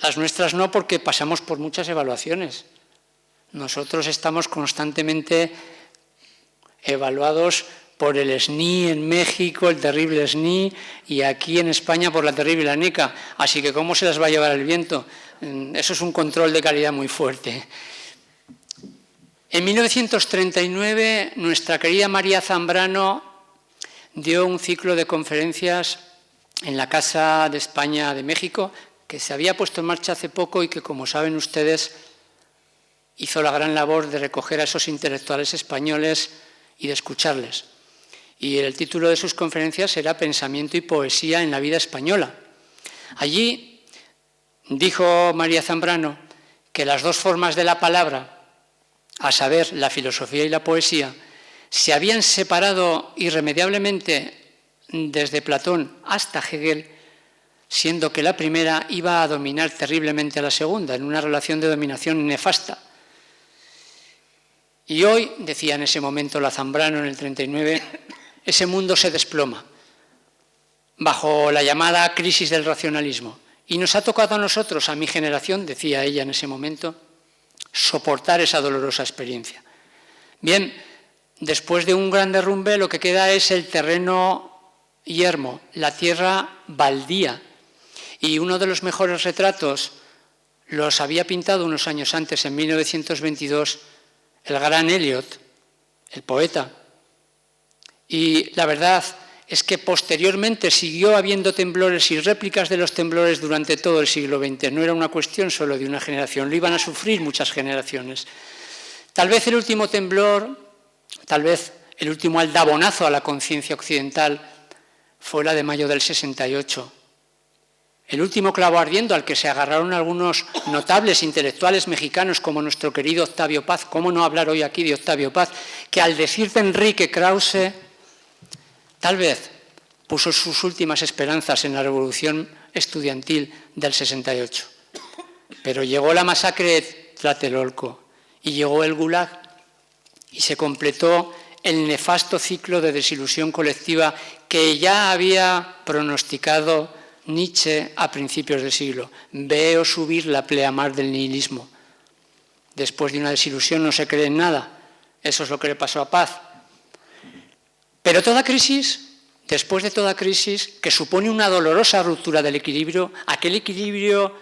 Las nuestras no, porque pasamos por muchas evaluaciones. Nosotros estamos constantemente evaluados por el SNI en México, el terrible SNI, y aquí en España por la terrible ANECA. Así que ¿cómo se las va a llevar el viento? Eso es un control de calidad muy fuerte. En 1939, nuestra querida María Zambrano dio un ciclo de conferencias en la Casa de España de México, que se había puesto en marcha hace poco y que, como saben ustedes, hizo la gran labor de recoger a esos intelectuales españoles y de escucharles. Y el título de sus conferencias era Pensamiento y poesía en la vida española. Allí dijo María Zambrano que las dos formas de la palabra, a saber, la filosofía y la poesía, se habían separado irremediablemente desde Platón hasta Hegel, siendo que la primera iba a dominar terriblemente a la segunda, en una relación de dominación nefasta. Y hoy, decía en ese momento la Zambrano en el 39, ese mundo se desploma bajo la llamada crisis del racionalismo. Y nos ha tocado a nosotros, a mi generación, decía ella en ese momento, soportar esa dolorosa experiencia. Bien, después de un gran derrumbe lo que queda es el terreno yermo, la tierra baldía. Y uno de los mejores retratos los había pintado unos años antes, en 1922, el gran Eliot, el poeta. Y la verdad es que posteriormente siguió habiendo temblores y réplicas de los temblores durante todo el siglo XX. No era una cuestión solo de una generación, lo iban a sufrir muchas generaciones. Tal vez el último temblor, tal vez el último aldabonazo a la conciencia occidental fue la de mayo del 68. El último clavo ardiendo al que se agarraron algunos notables intelectuales mexicanos como nuestro querido Octavio Paz. ¿Cómo no hablar hoy aquí de Octavio Paz? Que al decir de Enrique Krause, tal vez puso sus últimas esperanzas en la revolución estudiantil del 68. Pero llegó la masacre de Tlatelolco y llegó el Gulag y se completó el nefasto ciclo de desilusión colectiva que ya había pronosticado Nietzsche a principios del siglo. Veo subir la pleamar del nihilismo. Después de una desilusión no se cree en nada. Eso es lo que le pasó a Paz. Pero toda crisis, después de toda crisis, que supone una dolorosa ruptura del equilibrio, aquel equilibrio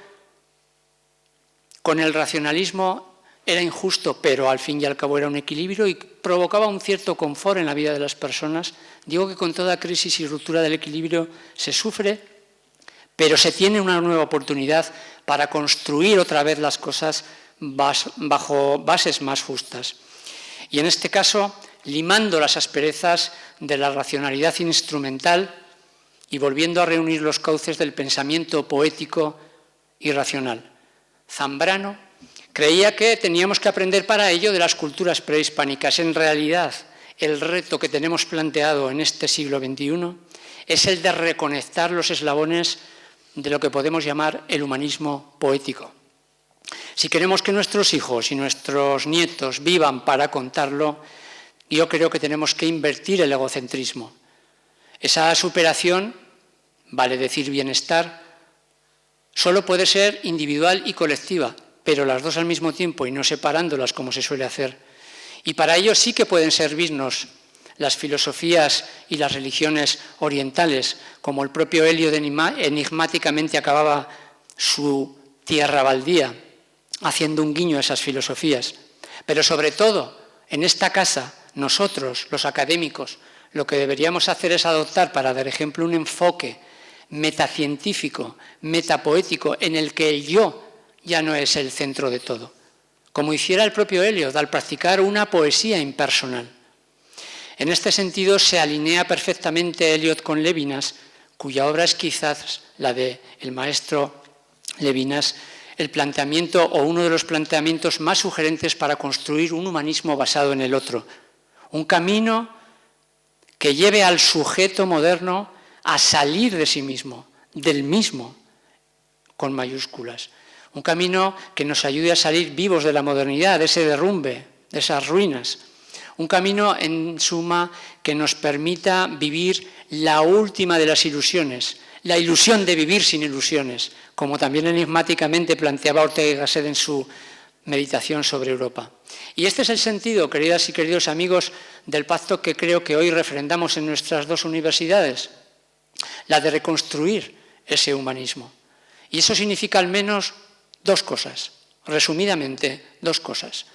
con el racionalismo era injusto, pero al fin y al cabo era un equilibrio y provocaba un cierto confort en la vida de las personas. Digo que con toda crisis y ruptura del equilibrio se sufre, pero se tiene una nueva oportunidad para construir otra vez las cosas bajo bases más justas. Y en este caso, limando las asperezas de la racionalidad instrumental y volviendo a reunir los cauces del pensamiento poético y racional. Zambrano creía que teníamos que aprender para ello de las culturas prehispánicas. En realidad, el reto que tenemos planteado en este siglo XXI es el de reconectar los eslabones de lo que podemos llamar el humanismo poético. Si queremos que nuestros hijos y nuestros nietos vivan para contarlo, yo creo que tenemos que invertir el egocentrismo. Esa superación, vale decir bienestar, solo puede ser individual y colectiva, pero las dos al mismo tiempo y no separándolas como se suele hacer. Y para ello sí que pueden servirnos las filosofías y las religiones orientales, como el propio Eliot enigmáticamente acababa su Tierra baldía, haciendo un guiño a esas filosofías. Pero sobre todo, en esta casa, nosotros, los académicos, lo que deberíamos hacer es adoptar para dar ejemplo un enfoque metacientífico, metapoético, en el que el yo ya no es el centro de todo, como hiciera el propio Eliot al practicar una poesía impersonal. En este sentido se alinea perfectamente Eliot con Levinas, cuya obra es quizás la del maestro Levinas, el planteamiento o uno de los planteamientos más sugerentes para construir un humanismo basado en el otro, un camino que lleve al sujeto moderno a salir de sí mismo, del mismo, con mayúsculas. Un camino que nos ayude a salir vivos de la modernidad, de ese derrumbe, de esas ruinas. Un camino, en suma, que nos permita vivir la última de las ilusiones, la ilusión de vivir sin ilusiones, como también enigmáticamente planteaba Ortega y Gasset en su meditación sobre Europa. Y este es el sentido, queridas y queridos amigos, del pacto que creo que hoy refrendamos en nuestras dos universidades, la de reconstruir ese humanismo. Y eso significa al menos dos cosas, resumidamente, dos cosas.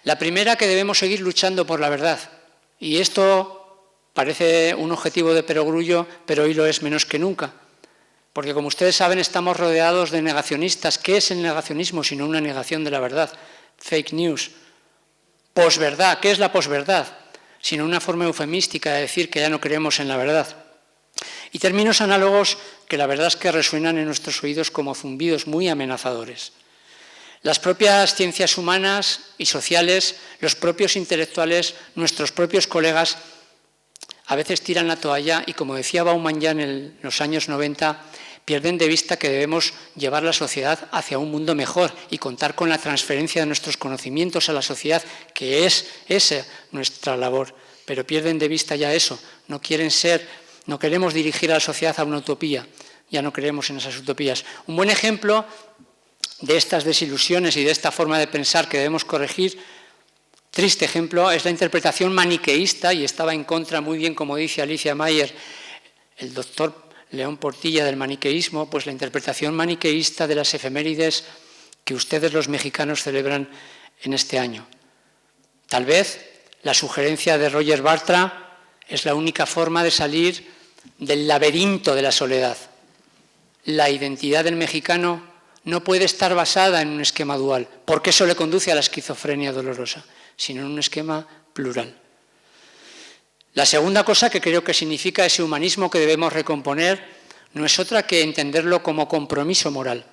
La primera, que debemos seguir luchando por la verdad. Y esto parece un objetivo de perogrullo, pero hoy lo es menos que nunca. Porque, como ustedes saben, estamos rodeados de negacionistas. ¿Qué es el negacionismo sino una negación de la verdad? Fake news. Posverdad. ¿Qué es la posverdad? Sino una forma eufemística de decir que ya no creemos en la verdad. Y términos análogos que la verdad es que resuenan en nuestros oídos como zumbidos muy amenazadores. Las propias ciencias humanas y sociales, los propios intelectuales, nuestros propios colegas, a veces tiran la toalla y, como decía Bauman ya en los años 90, pierden de vista que debemos llevar la sociedad hacia un mundo mejor y contar con la transferencia de nuestros conocimientos a la sociedad, que es esa nuestra labor. Pero pierden de vista ya eso, no queremos dirigir a la sociedad a una utopía, ya no creemos en esas utopías. Un buen ejemplo de estas desilusiones y de esta forma de pensar que debemos corregir, triste ejemplo, es la interpretación maniqueísta, y estaba en contra, muy bien como dice Alicia Mayer, el doctor León Portilla, del maniqueísmo, pues la interpretación maniqueísta de las efemérides que ustedes los mexicanos celebran en este año. Tal vez la sugerencia de Roger Bartra es la única forma de salir del laberinto de la soledad. La identidad del mexicano no puede estar basada en un esquema dual, porque eso le conduce a la esquizofrenia dolorosa, sino en un esquema plural. La segunda cosa que creo que significa ese humanismo que debemos recomponer no es otra que entenderlo como compromiso moral.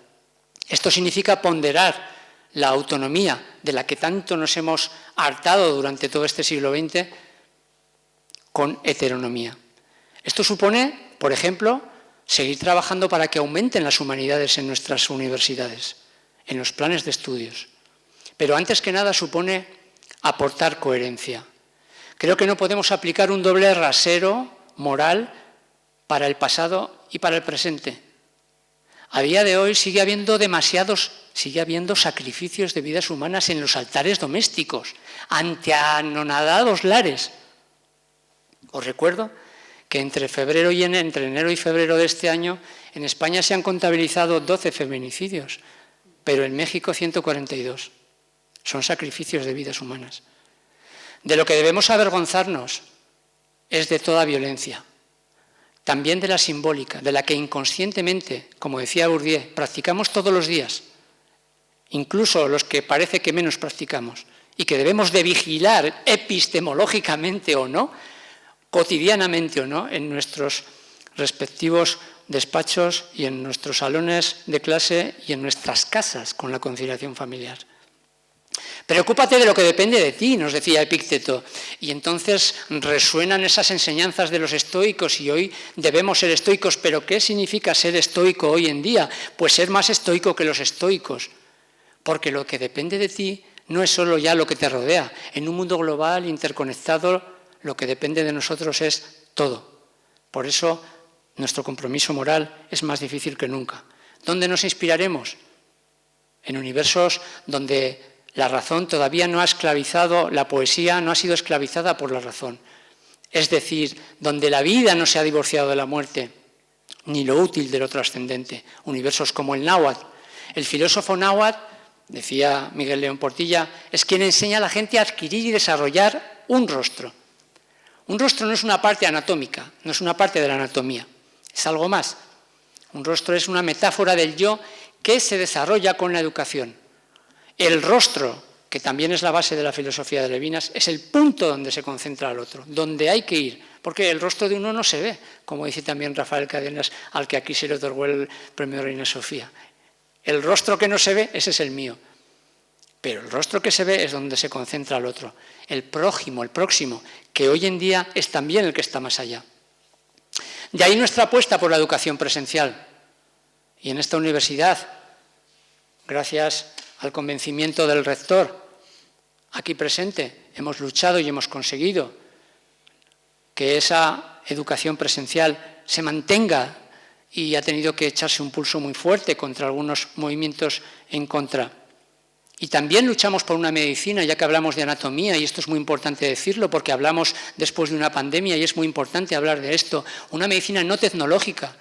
Esto significa ponderar la autonomía de la que tanto nos hemos hartado durante todo este siglo XX con heteronomía. Esto supone, por ejemplo, seguir trabajando para que aumenten las humanidades en nuestras universidades, en los planes de estudios. Pero antes que nada supone aportar coherencia. Creo que no podemos aplicar un doble rasero moral para el pasado y para el presente. A día de hoy sigue habiendo sacrificios de vidas humanas en los altares domésticos, ante anonadados lares. Os recuerdo que entre enero y febrero de este año en España se han contabilizado 12 feminicidios, pero en México 142. Son sacrificios de vidas humanas. De lo que debemos avergonzarnos es de toda violencia, también de la simbólica, de la que inconscientemente, como decía Bourdieu, practicamos todos los días, incluso los que parece que menos practicamos, y que debemos de vigilar epistemológicamente o no, cotidianamente o no, en nuestros respectivos despachos y en nuestros salones de clase y en nuestras casas con la conciliación familiar. Preocúpate de lo que depende de ti, nos decía Epícteto. Y entonces resuenan esas enseñanzas de los estoicos y hoy debemos ser estoicos. ¿Pero qué significa ser estoico hoy en día? Pues ser más estoico que los estoicos. Porque lo que depende de ti no es solo ya lo que te rodea. En un mundo global, interconectado, lo que depende de nosotros es todo. Por eso nuestro compromiso moral es más difícil que nunca. ¿Dónde nos inspiraremos? En universos donde la razón todavía no ha esclavizado, la poesía no ha sido esclavizada por la razón. Es decir, donde la vida no se ha divorciado de la muerte, ni lo útil de lo trascendente. Universos como el náhuatl. El filósofo náhuatl, decía Miguel León Portilla, es quien enseña a la gente a adquirir y desarrollar un rostro. Un rostro no es una parte anatómica, no es una parte de la anatomía, es algo más. Un rostro es una metáfora del yo que se desarrolla con la educación. El rostro, que también es la base de la filosofía de Levinas, es el punto donde se concentra el otro, donde hay que ir, porque el rostro de uno no se ve, como dice también Rafael Cadenas, al que aquí se le otorgó el premio Reina Sofía. El rostro que no se ve, ese es el mío, pero el rostro que se ve es donde se concentra el otro, el prójimo, el próximo, que hoy en día es también el que está más allá. De ahí nuestra apuesta por la educación presencial. Y en esta universidad, gracias al convencimiento del rector aquí presente, hemos luchado y hemos conseguido que esa educación presencial se mantenga y ha tenido que echarse un pulso muy fuerte contra algunos movimientos en contra. Y también luchamos por una medicina, ya que hablamos de anatomía, y esto es muy importante decirlo porque hablamos después de una pandemia y es muy importante hablar de esto, una medicina no tecnológica,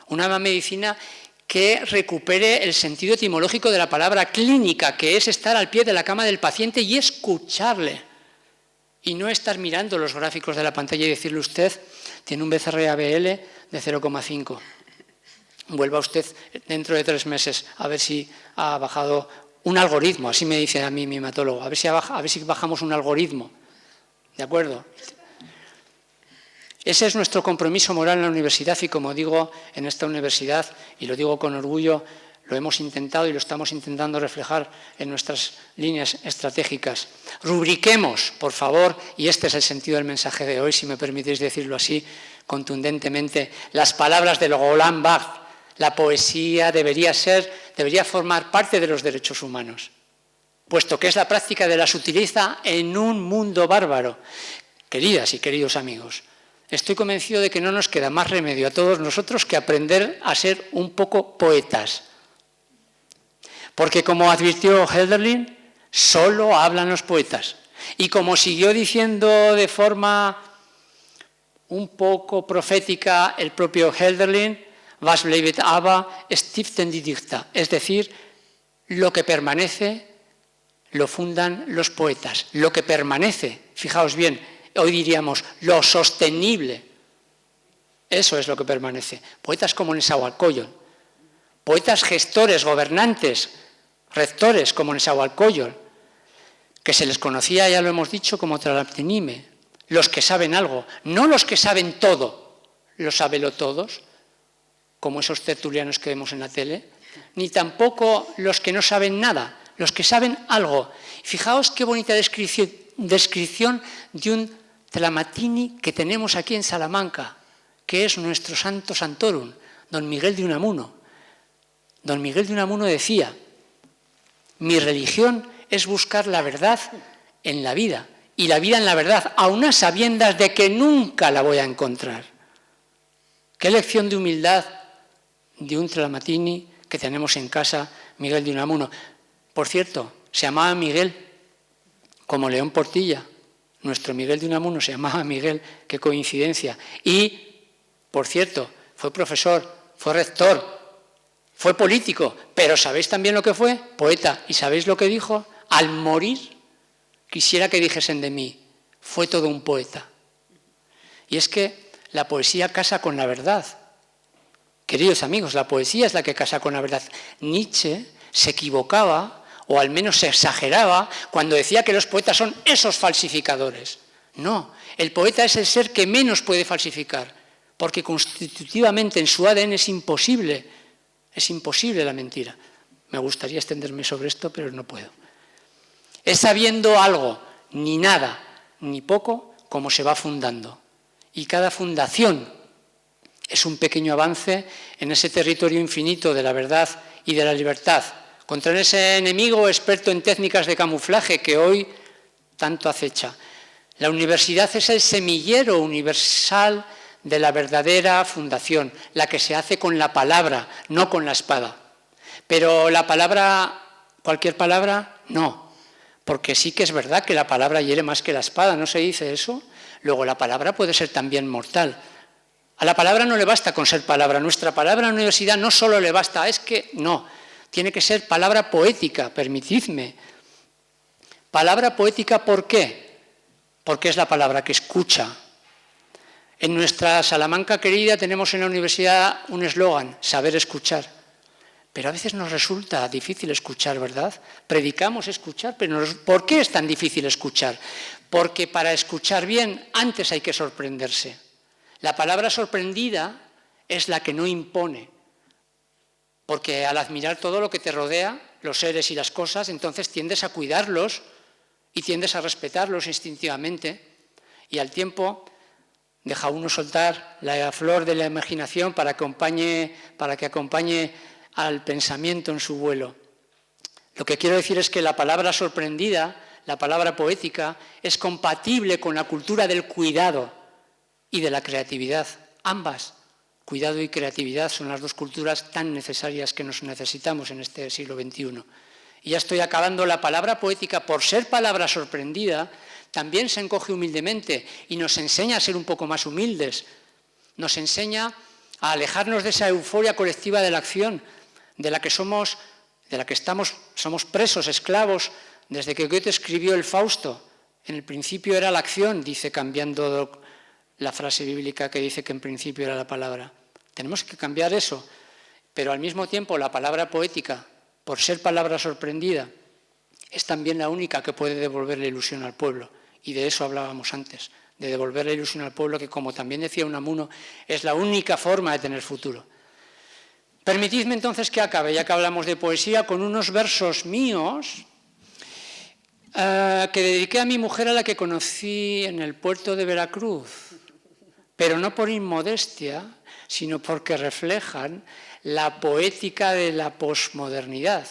una medicina que recupere el sentido etimológico de la palabra clínica, que es estar al pie de la cama del paciente y escucharle. Y no estar mirando los gráficos de la pantalla y decirle usted, tiene un BCR-ABL de 0,5. Vuelva usted dentro de 3 meses a ver si ha bajado un algoritmo, así me dice a mí mi hematólogo, a ver si bajamos un algoritmo. ¿De acuerdo? Ese es nuestro compromiso moral en la universidad y, como digo, en esta universidad, y lo digo con orgullo, lo hemos intentado y lo estamos intentando reflejar en nuestras líneas estratégicas. Rubriquemos, por favor, y este es el sentido del mensaje de hoy, si me permitís decirlo así contundentemente, las palabras de Roland Barthes. La poesía debería formar parte de los derechos humanos, puesto que es la práctica de las utiliza en un mundo bárbaro. Queridas y queridos amigos, estoy convencido de que no nos queda más remedio a todos nosotros que aprender a ser un poco poetas. Porque como advirtió Hölderlin, solo hablan los poetas. Y como siguió diciendo de forma un poco profética el propio Hölderlin, was bleibt aber, stiften die Dichter. Es decir, lo que permanece lo fundan los poetas. Lo que permanece, fijaos bien, hoy diríamos lo sostenible, eso es lo que permanece. Poetas como Nezahualcóyotl, poetas gestores, gobernantes, rectores como Nezahualcóyotl, que se les conocía, ya lo hemos dicho, como Tlalohctinime, los que saben algo, no los que saben todo, los sabelotodos, como esos tertulianos que vemos en la tele, ni tampoco los que no saben nada, los que saben algo. Fijaos qué bonita descripción de un Tlamatini que tenemos aquí en Salamanca, que es nuestro santo santorum, don Miguel de Unamuno. Don Miguel de Unamuno decía: mi religión es buscar la verdad en la vida, y la vida en la verdad, aun a sabiendas de que nunca la voy a encontrar. Qué lección de humildad de un Trelamatini que tenemos en casa, Miguel de Unamuno. Por cierto, se llamaba Miguel, como León Portilla. Nuestro Miguel de Unamuno se llamaba Miguel, qué coincidencia. Y, por cierto, fue profesor, fue rector, fue político, pero ¿sabéis también lo que fue? Poeta. ¿Y sabéis lo que dijo? Al morir, quisiera que dijesen de mí, fue todo un poeta. Y es que la poesía casa con la verdad. Queridos amigos, la poesía es la que casa con la verdad. Nietzsche se equivocaba, o al menos se exageraba, cuando decía que los poetas son esos falsificadores. No, el poeta es el ser que menos puede falsificar, porque constitutivamente en su ADN es imposible la mentira. Me gustaría extenderme sobre esto, pero no puedo. Es sabiendo algo, ni nada, ni poco, como se va fundando. Y cada fundación es un pequeño avance en ese territorio infinito de la verdad y de la libertad, contra ese enemigo experto en técnicas de camuflaje que hoy tanto acecha. La universidad es el semillero universal de la verdadera fundación, la que se hace con la palabra, no con la espada. Pero la palabra, cualquier palabra, no, porque sí que es verdad que la palabra hiere más que la espada, ¿no se dice eso? Luego la palabra puede ser también mortal. A la palabra no le basta con ser palabra, nuestra palabra en la universidad no solo le basta, es que no, tiene que ser palabra poética, permitidme. Palabra poética, ¿por qué? Porque es la palabra que escucha. En nuestra Salamanca querida tenemos en la universidad un eslogan, saber escuchar. Pero a veces nos resulta difícil escuchar, ¿verdad? Predicamos escuchar, pero ¿por qué es tan difícil escuchar? Porque para escuchar bien, antes hay que sorprenderse. La palabra sorprendida es la que no impone, porque al admirar todo lo que te rodea, los seres y las cosas, entonces tiendes a cuidarlos y tiendes a respetarlos instintivamente, y al tiempo deja uno soltar la flor de la imaginación para que acompañe al pensamiento en su vuelo. Lo que quiero decir es que la palabra sorprendida, la palabra poética, es compatible con la cultura del cuidado y de la creatividad. Ambas, cuidado y creatividad, son las dos culturas tan necesarias que nos necesitamos en este siglo XXI. Y ya estoy acabando. La palabra poética, por ser palabra sorprendida, también se encoge humildemente y nos enseña a ser un poco más humildes. Nos enseña a alejarnos de esa euforia colectiva de la acción, de la que somos presos, esclavos, desde que Goethe escribió el Fausto. En el principio era la acción, dice, cambiando la frase bíblica que dice que en principio era la palabra. Tenemos que cambiar eso, pero al mismo tiempo la palabra poética, por ser palabra sorprendida, es también la única que puede devolver la ilusión al pueblo. Y de eso hablábamos antes, de devolver la ilusión al pueblo, que, como también decía Unamuno, es la única forma de tener futuro. Permitidme entonces que acabe, ya que hablamos de poesía, con unos versos míos que dediqué a mi mujer, a la que conocí en el puerto de Veracruz, pero no por inmodestia, sino porque reflejan la poética de la posmodernidad.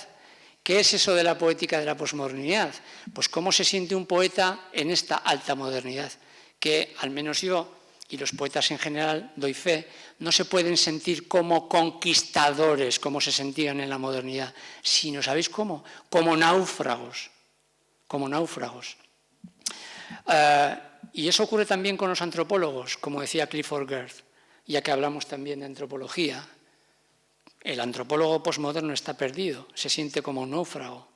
¿Qué es eso de la poética de la posmodernidad? Pues cómo se siente un poeta en esta alta modernidad, que al menos yo y los poetas en general, doy fe, no se pueden sentir como conquistadores, como se sentían en la modernidad, sino, ¿sabéis cómo? Como náufragos, como náufragos. Y eso ocurre también con los antropólogos, como decía Clifford Geertz, ya que hablamos también de antropología. El antropólogo posmoderno está perdido, se siente como un náufrago.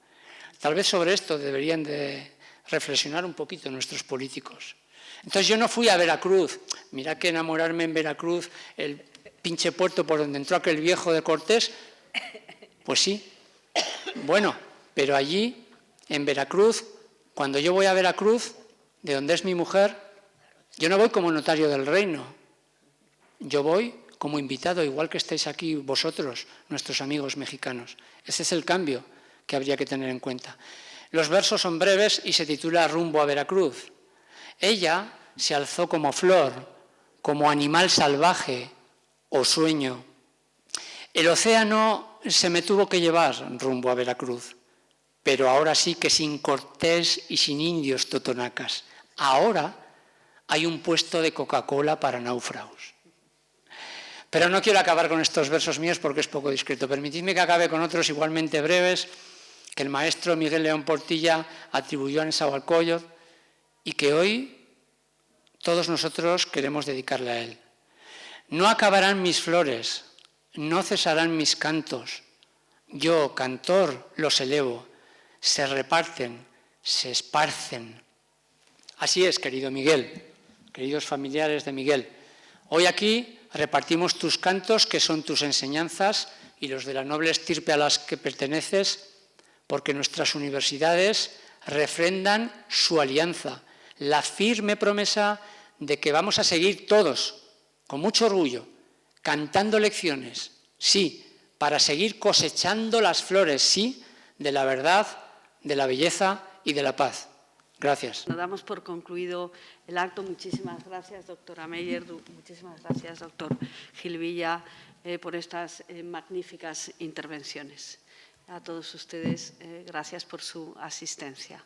Tal vez sobre esto deberían de reflexionar un poquito nuestros políticos. Entonces yo no fui a Veracruz. Mirad que enamorarme en Veracruz, el pinche puerto por donde entró aquel viejo de Cortés, pues sí. Bueno, pero allí, en Veracruz, cuando yo voy a Veracruz, de donde es mi mujer, yo no voy como notario del reino. Yo voy como invitado, igual que estáis aquí vosotros, nuestros amigos mexicanos. Ese es el cambio que habría que tener en cuenta. Los versos son breves y se titula Rumbo a Veracruz. Ella se alzó como flor como animal salvaje o sueño. El océano se me tuvo que llevar rumbo a Veracruz, pero ahora sí que sin Cortés y sin indios totonacas. Ahora hay un puesto de Coca-Cola para náufragos. Pero no quiero acabar con estos versos míos porque es poco discreto. Permitidme que acabe con otros igualmente breves que el maestro Miguel León Portilla atribuyó a Nezahualcóyotl y que hoy todos nosotros queremos dedicarle a él. No acabarán mis flores, no cesarán mis cantos. Yo, cantor, los elevo, se reparten, se esparcen. Así es, querido Miguel, queridos familiares de Miguel. Hoy aquí repartimos tus cantos, que son tus enseñanzas, y los de la noble estirpe a las que perteneces, porque nuestras universidades refrendan su alianza, la firme promesa de que vamos a seguir todos, con mucho orgullo, cantando lecciones, sí, para seguir cosechando las flores, sí, de la verdad, de la belleza y de la paz. Gracias. Nos damos por concluido el acto. Muchísimas gracias, doctora Meyer. Muchísimas gracias, doctor Gil Villa, por estas magníficas intervenciones. A todos ustedes, gracias por su asistencia.